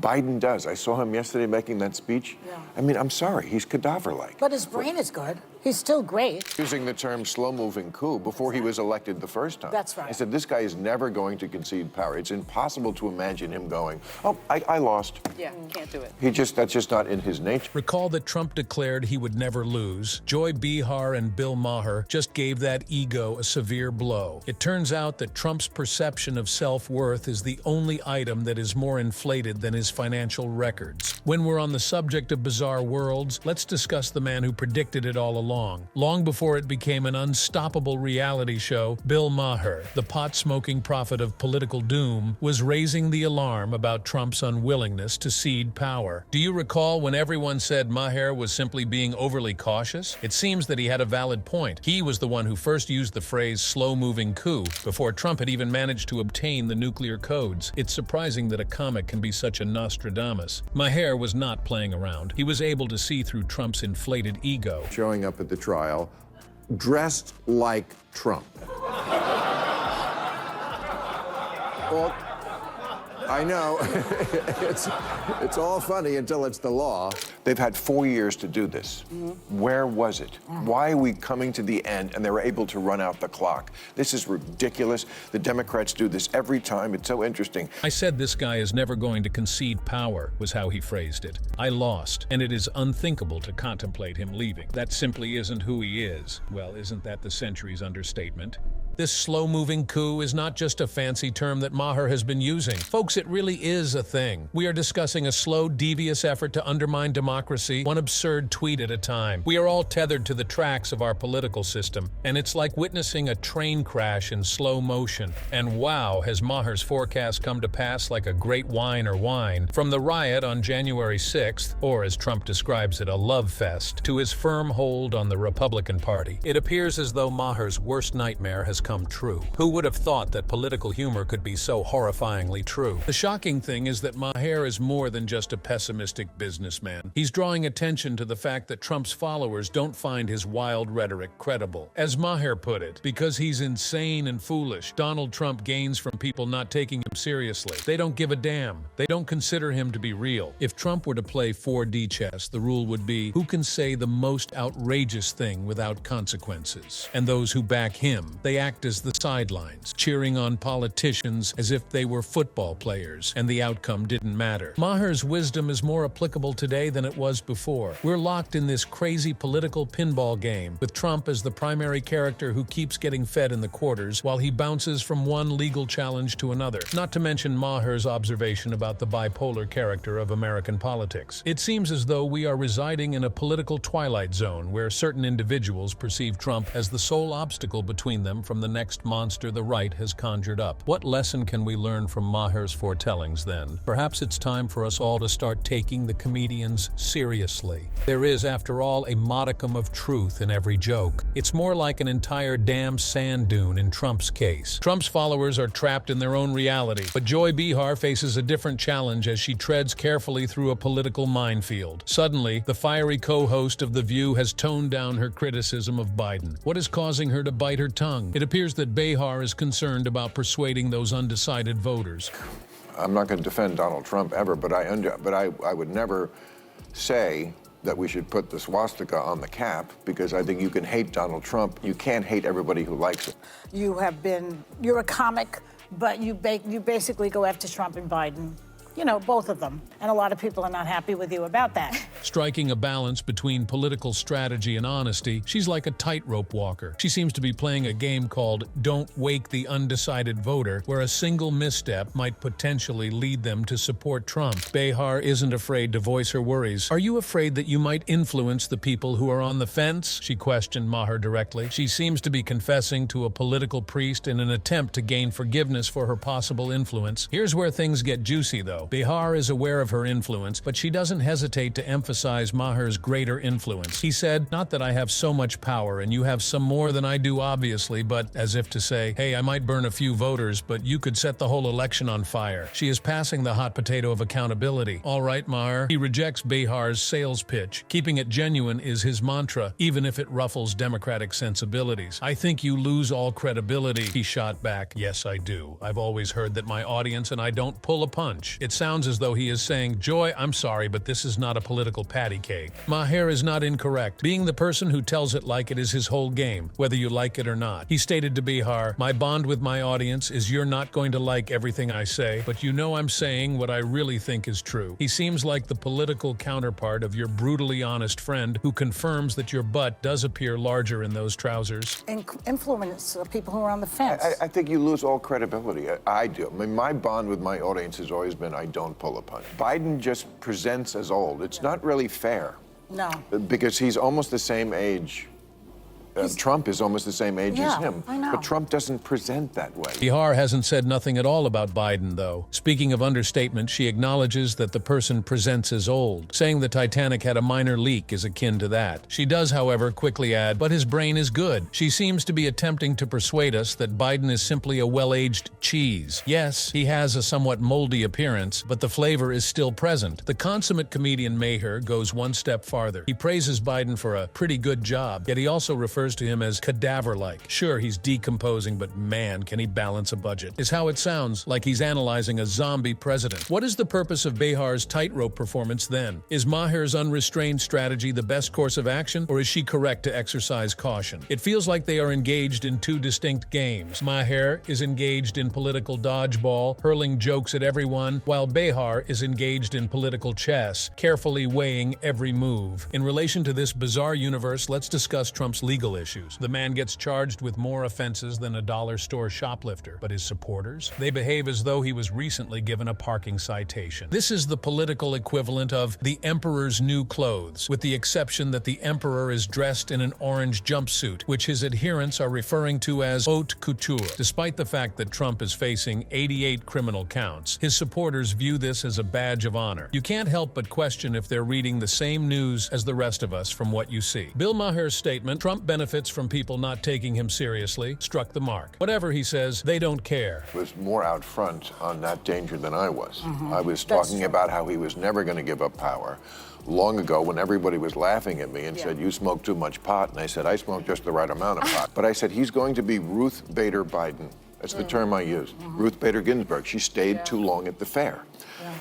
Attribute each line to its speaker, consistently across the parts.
Speaker 1: Biden does. I saw him yesterday making that speech.
Speaker 2: Yeah.
Speaker 1: I mean, I'm sorry, he's cadaver-like.
Speaker 2: But his brain is good. He's still great.
Speaker 1: Using the term slow-moving coup before he was elected the first time.
Speaker 2: That's right.
Speaker 1: I said, this guy is never going to concede power. It's impossible to imagine him going, oh, I lost.
Speaker 3: Yeah, can't do it.
Speaker 1: That's just not in his nature.
Speaker 4: Recall that Trump declared he would never lose. Behar and Bill Maher just gave that ego a severe blow. It turns out that Trump's perception of self-worth is the only item that is more inflated than his financial records. When we're on the subject of bizarre worlds, let's discuss the man who predicted it all along. Long before it became an unstoppable reality show, Bill Maher, the pot-smoking prophet of political doom, was raising the alarm about Trump's unwillingness to cede power. Do you recall when everyone said Maher was simply being overly cautious? It seems that he had a valid point. He was the one who first used the phrase slow-moving coup before Trump had even managed to obtain the nuclear codes. It's surprising that a comic can be such a Nostradamus. Maher was not playing around. He was able to see through Trump's inflated ego.
Speaker 1: Showing up at the trial dressed like Trump. Well, I know, it's all funny until it's the law. They've had 4 years to do this. Where was it? Why are we coming to the end and they're able to run out the clock? This is ridiculous. The Democrats do this every time. It's so interesting.
Speaker 4: I said this guy is never going to concede power, was how he phrased it. I lost, and it is unthinkable to contemplate him leaving. That simply isn't who he is. Well, isn't that the century's understatement? This slow-moving coup is not just a fancy term that Maher has been using. Folks, it really is a thing. We are discussing a slow, devious effort to undermine democracy, one absurd tweet at a time. We are all tethered to the tracks of our political system, and it's like witnessing a train crash in slow motion. And wow, has Maher's forecast come to pass like a great wine or wine. From the riot on January 6th, or as Trump describes it, a love fest, to his firm hold on the Republican Party. It appears as though Maher's worst nightmare has come true. Who would have thought that political humor could be so horrifyingly true? The shocking thing is that Maher is more than just a pessimistic businessman. He's drawing attention to the fact that Trump's followers don't find his wild rhetoric credible. As Maher put it, because he's insane and foolish, Donald Trump gains from people not taking him seriously. They don't give a damn. They don't consider him to be real. If Trump were to play 4D chess, the rule would be, who can say the most outrageous thing without consequences? And those who back him, they act as the sidelines, cheering on politicians as if they were football players, and the outcome didn't matter. Maher's wisdom is more applicable today than it was before. We're locked in this crazy political pinball game, with Trump as the primary character who keeps getting fed in the quarters while he bounces from one legal challenge to another. Not to mention Maher's observation about the bipolar character of American politics. It seems as though we are residing in a political twilight zone where certain individuals perceive Trump as the sole obstacle between them from the next monster the right has conjured up. What lesson can we learn from Maher's foretellings then? Perhaps it's time for us all to start taking the comedians seriously. There is, after all, a modicum of truth in every joke. It's more like an entire damn sand dune in Trump's case. Trump's followers are trapped in their own reality, but Behar faces a different challenge as she treads carefully through a political minefield. Suddenly, the fiery co-host of The View has toned down her criticism of Biden. What is causing her to bite her tongue? It appears that Behar is concerned about persuading those undecided voters.
Speaker 1: I'm not going to defend Donald Trump ever, but I would never say that we should put the swastika on the cap, because I think you can hate Donald Trump. You can't hate everybody who likes it.
Speaker 2: You're a comic, but you basically go after Trump and Biden. You know, both of them. And a lot of people are not happy with you about that.
Speaker 4: Striking a balance between political strategy and honesty, she's like a tightrope walker. She seems to be playing a game called Don't Wake the Undecided Voter, where a single misstep might potentially lead them to support Trump. Behar isn't afraid to voice her worries. Are you afraid that you might influence the people who are on the fence? She questioned Maher directly. She seems to be confessing to a political priest in an attempt to gain forgiveness for her possible influence. Here's where things get juicy, though. Behar is aware of her influence, but she doesn't hesitate to emphasize emphasize Maher's greater influence. He said, "Not that I have so much power and you have some more than I do, obviously, but," as if to say, "Hey, I might burn a few voters, but you could set the whole election on fire." She is passing the hot potato of accountability. All right, Maher. He rejects Behar's sales pitch. Keeping it genuine is his mantra, even if it ruffles Democratic sensibilities. "I think you lose all credibility," he shot back. "Yes, I do. I've always heard that my audience and I don't pull a punch." It sounds as though he is saying, "Joy, I'm sorry, but this is not a political patty cake." Maher is not incorrect. Being the person who tells it like it is his whole game, whether you like it or not. He stated to Behar, "My bond with my audience is you're not going to like everything I say, but you know I'm saying what I really think is true." He seems like the political counterpart of your brutally honest friend who confirms that your butt does appear larger in those trousers.
Speaker 2: Influence people who are on the fence.
Speaker 1: I think you lose all credibility. I do. I mean, my bond with my audience has always been I don't pull a punch. Biden just presents as old. It's not really fair.
Speaker 2: No.
Speaker 1: Because he's almost the same age. Trump is almost the same age as him.
Speaker 2: I know.
Speaker 1: But Trump doesn't present that way.
Speaker 4: Behar hasn't said nothing at all about Biden, though. Speaking of understatement, she acknowledges that the person presents as old. Saying the Titanic had a minor leak is akin to that. She does, however, quickly add, "But his brain is good." She seems to be attempting to persuade us that Biden is simply a well-aged cheese. Yes, he has a somewhat moldy appearance, but the flavor is still present. The consummate comedian Maher goes one step farther. He praises Biden for a pretty good job, yet he also refers to him as cadaver-like. Sure, he's decomposing, but man, can he balance a budget. Is how it sounds, like he's analyzing a zombie president. What is the purpose of Behar's tightrope performance then? Is Maher's unrestrained strategy the best course of action, or is she correct to exercise caution? It feels like they are engaged in two distinct games. Maher is engaged in political dodgeball, hurling jokes at everyone, while Behar is engaged in political chess, carefully weighing every move. In relation to this bizarre universe, let's discuss Trump's legal issues. The man gets charged with more offenses than a dollar store shoplifter, but his supporters? They behave as though he was recently given a parking citation. This is the political equivalent of the emperor's new clothes, with the exception that the emperor is dressed in an orange jumpsuit, which his adherents are referring to as haute couture. Despite the fact that Trump is facing 88 criminal counts, his supporters view this as a badge of honor. You can't help but question if they're reading the same news as the rest of us from what you see. Bill Maher's statement, "Trump benefits from people not taking him seriously," struck the mark. Whatever he says, they don't care.
Speaker 1: Was more out front on that danger than I was. I was talking about how he was never going to give up power. Long ago, when everybody was laughing at me and said, "You smoke too much pot," and I said, "I smoke just the right amount of pot." But I said, he's going to be Ruth Bader Biden. That's the term I used. Ruth Bader Ginsburg. She stayed too long at the fair.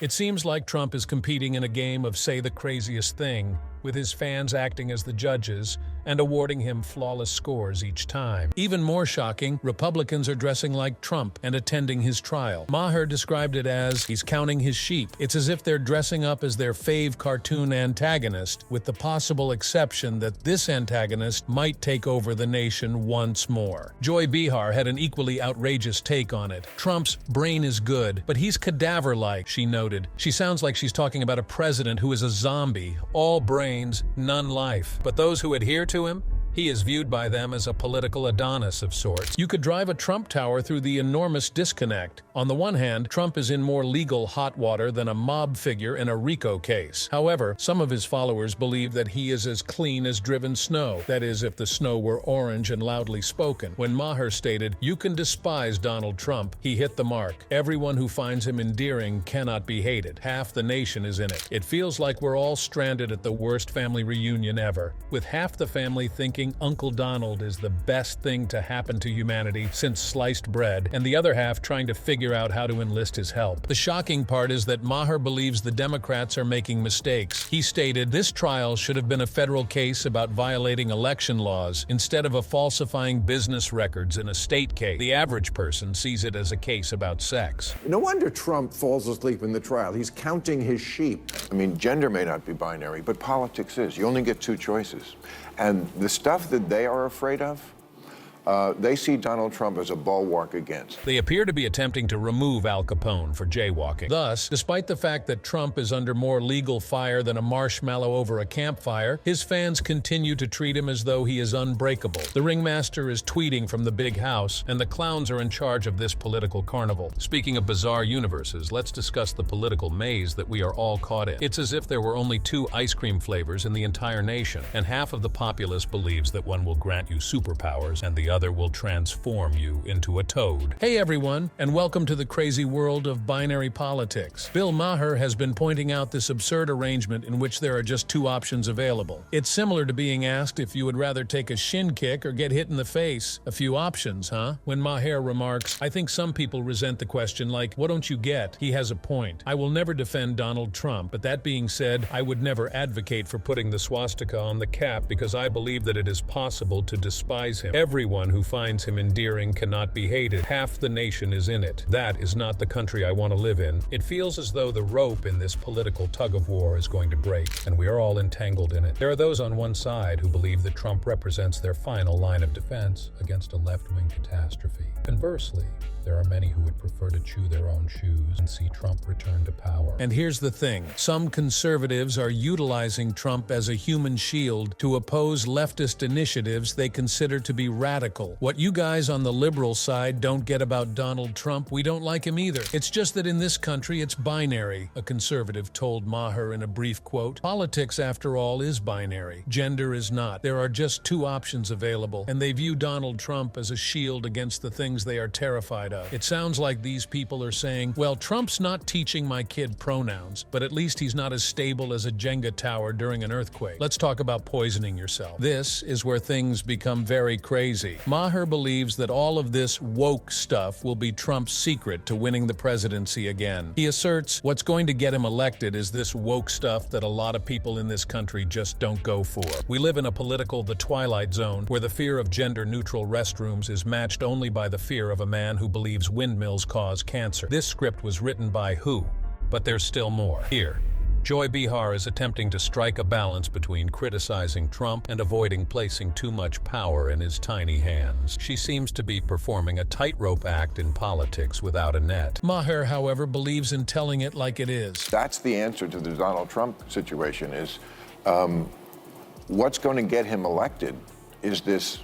Speaker 4: It seems like Trump is competing in a game of say the craziest thing, with his fans acting as the judges and awarding him flawless scores each time. Even more shocking, Republicans are dressing like Trump and attending his trial. Maher described it as, he's counting his sheep. It's as if they're dressing up as their fave cartoon antagonist, with the possible exception that this antagonist might take over the nation once more. Joy Behar had an equally outrageous take on it. "Trump's brain is good, but he's cadaver-like," she noted. She sounds like she's talking about a president who is a zombie, all brains, none life. But those who adhere to him, he is viewed by them as a political Adonis of sorts. You could drive a Trump tower through the enormous disconnect. On the one hand, Trump is in more legal hot water than a mob figure in a RICO case. However, some of his followers believe that he is as clean as driven snow. That is, if the snow were orange and loudly spoken. When Maher stated, "You can despise Donald Trump, he hit the mark. Everyone who finds him endearing cannot be hated. Half the nation is in it. It feels like we're all stranded at the worst family reunion ever, with half the family thinking Uncle Donald is the best thing to happen to humanity since sliced bread, and the other half trying to figure out how to enlist his help." The shocking part is that Maher believes the Democrats are making mistakes. He stated, "This trial should have been a federal case about violating election laws instead of a falsifying business records in a state case. The average person sees it as a case about sex."
Speaker 1: No wonder Trump falls asleep in the trial. He's counting his sheep. I mean, gender may not be binary, but politics is. You only get two choices. And the stuff that they are afraid of, They see Donald Trump as a bulwark against.
Speaker 4: They appear to be attempting to remove Al Capone for jaywalking. Thus, despite the fact that Trump is under more legal fire than a marshmallow over a campfire, his fans continue to treat him as though he is unbreakable. The ringmaster is tweeting from the big house, and the clowns are in charge of this political carnival. Speaking of bizarre universes, let's discuss the political maze that we are all caught in. It's as if there were only 2 ice cream flavors in the entire nation, and half of the populace believes that one will grant you superpowers and the other will transform you into a toad. Hey everyone, and welcome to the crazy world of binary politics. Bill Maher has been pointing out this absurd arrangement in which there are just 2 options available. It's similar to being asked if you would rather take a shin kick or get hit in the face. A few options, huh? When Maher remarks, I think some people resent the question like, what don't you get? He has a point. I will never defend Donald Trump, but that being said, I would never advocate for putting the swastika on the cap because I believe that it is possible to despise him. Everyone who finds him endearing cannot be hated. Half the nation is in it. That is not the country I want to live in. It feels as though the rope in this political tug-of-war is going to break, and we are all entangled in it. There are those on one side who believe that Trump represents their final line of defense against a left-wing catastrophe. Conversely, there are many who would prefer to chew their own shoes and see Trump return to power. And here's the thing. Some conservatives are utilizing Trump as a human shield to oppose leftist initiatives they consider to be radical. What you guys on the liberal side don't get about Donald Trump, we don't like him either. It's just that in this country, it's binary, a conservative told Maher in a brief quote. Politics, after all, is binary. Gender is not. There are just 2 options available, and they view Donald Trump as a shield against the things they are terrified of. It sounds like these people are saying, well, Trump's not teaching my kid pronouns, but at least he's not as stable as a Jenga tower during an earthquake. Let's talk about poisoning yourself. This is where things become very crazy. Maher believes that all of this woke stuff will be Trump's secret to winning the presidency again. He asserts what's going to get him elected is this woke stuff that a lot of people in this country just don't go for. We live in a political the twilight zone where the fear of gender-neutral restrooms is matched only by the fear of a man who believes windmills cause cancer. This script was written by who? But there's still more. Here, Joy Behar is attempting to strike a balance between criticizing Trump and avoiding placing too much power in his tiny hands. She seems to be performing a tightrope act in politics without a net. Maher, however, believes in telling it like it is.
Speaker 1: That's the answer to the Donald Trump situation is what's going to get him elected is this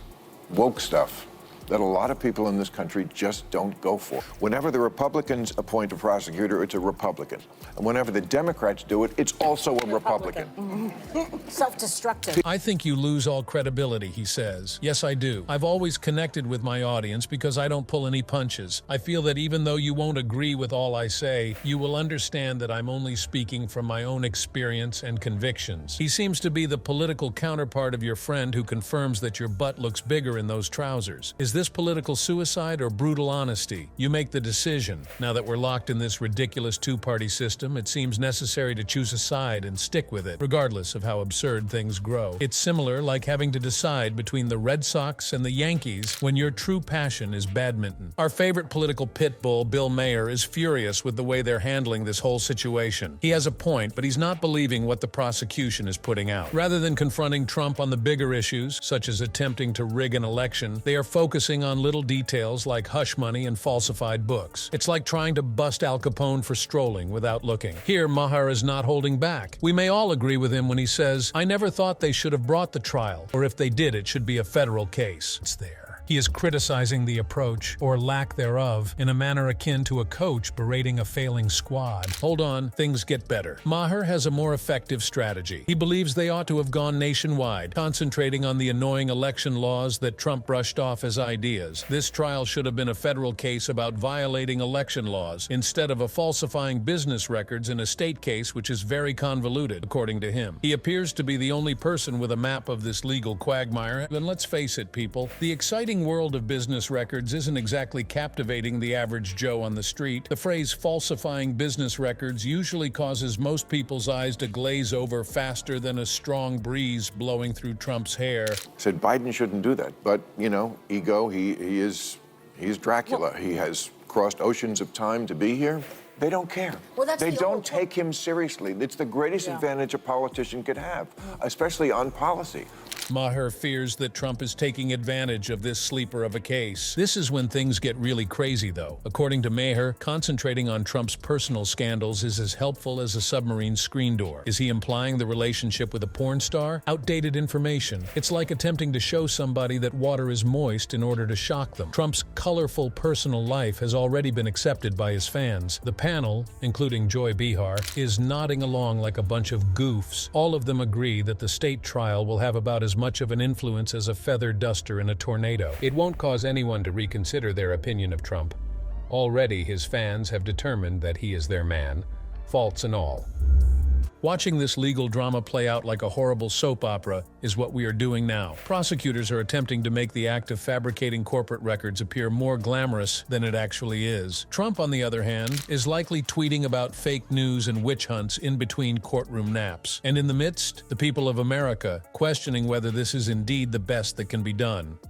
Speaker 1: woke stuff that a lot of people in this country just don't go for. Whenever the Republicans appoint a prosecutor, it's a Republican. And whenever the Democrats do it, it's also a Republican.
Speaker 2: Self-destructive.
Speaker 4: I think you lose all credibility, he says. Yes, I do. I've always connected with my audience because I don't pull any punches. I feel that even though you won't agree with all I say, you will understand that I'm only speaking from my own experience and convictions. He seems to be the political counterpart of your friend who confirms that your butt looks bigger in those trousers. Is this political suicide or brutal honesty? You make the decision. Now that we're locked in this ridiculous 2-party system, it seems necessary to choose a side and stick with it, regardless of how absurd things grow. It's similar like having to decide between the Red Sox and the Yankees when your true passion is badminton. Our favorite political pit bull, Bill Maher, is furious with the way they're handling this whole situation. He has a point, but he's not believing what the prosecution is putting out. Rather than confronting Trump on the bigger issues, such as attempting to rig an election, they are focusing on little details like hush money and falsified books. It's like trying to bust Al Capone for strolling without looking. Here, Maher is not holding back. We may all agree with him when he says, I never thought they should have brought the trial, or if they did, it should be a federal case. It's there. He is criticizing the approach, or lack thereof, in a manner akin to a coach berating a failing squad. Hold on, things get better. Maher has a more effective strategy. He believes they ought to have gone nationwide, concentrating on the annoying election laws that Trump brushed off as ideas. This trial should have been a federal case about violating election laws, instead of a falsifying business records in a state case which is very convoluted, according to him. He appears to be the only person with a map of this legal quagmire, and let's face it, people, the exciting world of business records isn't exactly captivating the average Joe on the street. The phrase falsifying business records usually causes most people's eyes to glaze over faster than a strong breeze blowing through Trump's hair.
Speaker 1: Said Biden shouldn't do that, but ego. He's Dracula. He has crossed oceans of time to be here. They don't care.
Speaker 2: Well, that's
Speaker 1: they
Speaker 2: the
Speaker 1: don't
Speaker 2: old-
Speaker 1: take him seriously. It's the greatest advantage a politician could have, especially on policy.
Speaker 4: Maher fears that Trump is taking advantage of this sleeper of a case. This is when things get really crazy, though. According to Maher, concentrating on Trump's personal scandals is as helpful as a submarine screen door. Is he implying the relationship with a porn star? Outdated information. It's like attempting to show somebody that water is moist in order to shock them. Trump's colorful personal life has already been accepted by his fans. The panel, including Joy Behar, is nodding along like a bunch of goofs. All of them agree that the state trial will have about as much of an influence as a feather duster in a tornado. It won't cause anyone to reconsider their opinion of Trump. Already his fans have determined that he is their man, faults and all. Watching this legal drama play out like a horrible soap opera is what we are doing now. Prosecutors are attempting to make the act of fabricating corporate records appear more glamorous than it actually is. Trump, on the other hand, is likely tweeting about fake news and witch hunts in between courtroom naps. And in the midst, the people of America questioning whether this is indeed the best that can be done.